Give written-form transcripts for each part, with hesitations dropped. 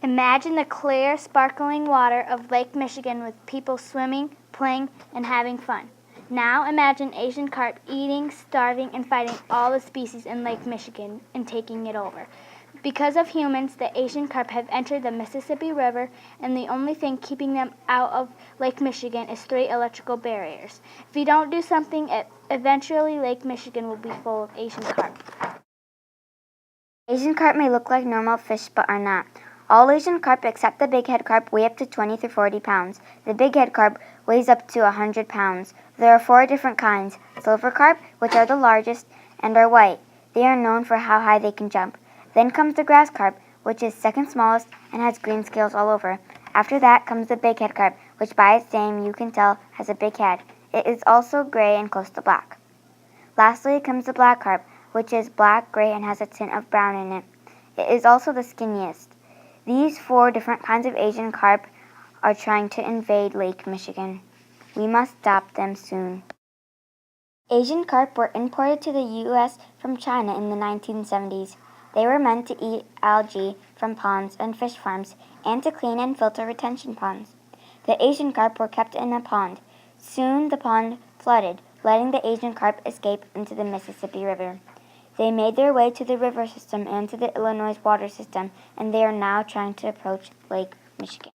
Imagine the clear, sparkling water of Lake Michigan with people swimming, playing, and having fun. Now imagine Asian carp eating, starving, and fighting all the species in Lake Michigan and taking it over. Because of humans, the Asian carp have entered the Mississippi River, and the only thing keeping them out of Lake Michigan is 3 electrical barriers. If we don't do something, eventually Lake Michigan will be full of Asian carp. Asian carp may look like normal fish but are not. All Asian carp except the big head carp weigh up to 20 to 40 pounds. The big head carp weighs up to 100 pounds. There are 4 different kinds: silver carp, which are the largest and are white. They are known for how high they can jump. Then comes the grass carp, which is second smallest and has green scales all over. After that comes the big head carp, which by its name you can tell has a big head. It is also gray and close to black. Lastly comes the black carp, which is black, gray, and has a tint of brown in it. It is also the skinniest. These 4 different kinds of Asian carp are trying to invade Lake Michigan. We must stop them soon. Asian carp were imported to the U.S. from China in the 1970s. They were meant to eat algae from ponds and fish farms and to clean and filter retention ponds. The Asian carp were kept in a pond. Soon the pond flooded, letting the Asian carp escape into the Mississippi River. They made their way to the river system and to the Illinois water system, and they are now trying to approach Lake Michigan.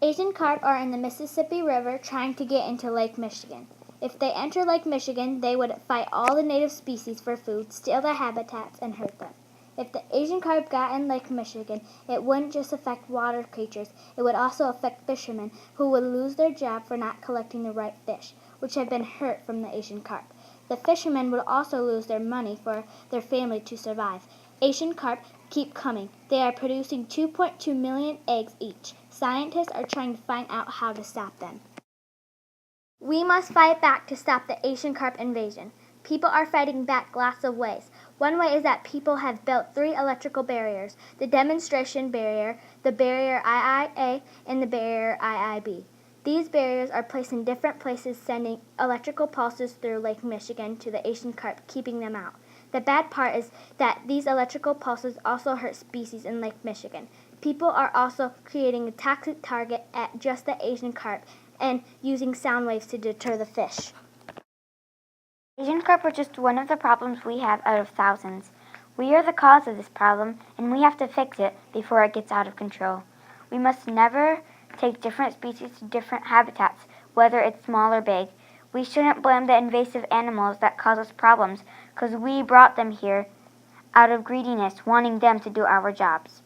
Asian carp are in the Mississippi River trying to get into Lake Michigan. If they enter Lake Michigan, they would fight all the native species for food, steal their habitats, and hurt them. If the Asian carp got in Lake Michigan, it wouldn't just affect water creatures, it would also affect fishermen who would lose their job for not collecting the right fish, which have been hurt from the Asian carp. The fishermen would also lose their money for their family to survive. Asian carp keep coming. They are producing 2.2 million eggs each. Scientists are trying to find out how to stop them. We must fight back to stop the Asian carp invasion. People are fighting back lots of ways. One way is that people have built 3 electrical barriers: the demonstration barrier, the barrier IIA, and the barrier IIB. These barriers are placed in different places, sending electrical pulses through Lake Michigan to the Asian carp, keeping them out. The bad part is that these electrical pulses also hurt species in Lake Michigan. People are also creating a toxic target at just the Asian carp and using sound waves to deter the fish. Asian carp are just one of the problems we have out of thousands. We are the cause of this problem, and we have to fix it before it gets out of control. We must never take different species to different habitats, whether it's small or big. We shouldn't blame the invasive animals that cause us problems, because we brought them here out of greediness, wanting them to do our jobs.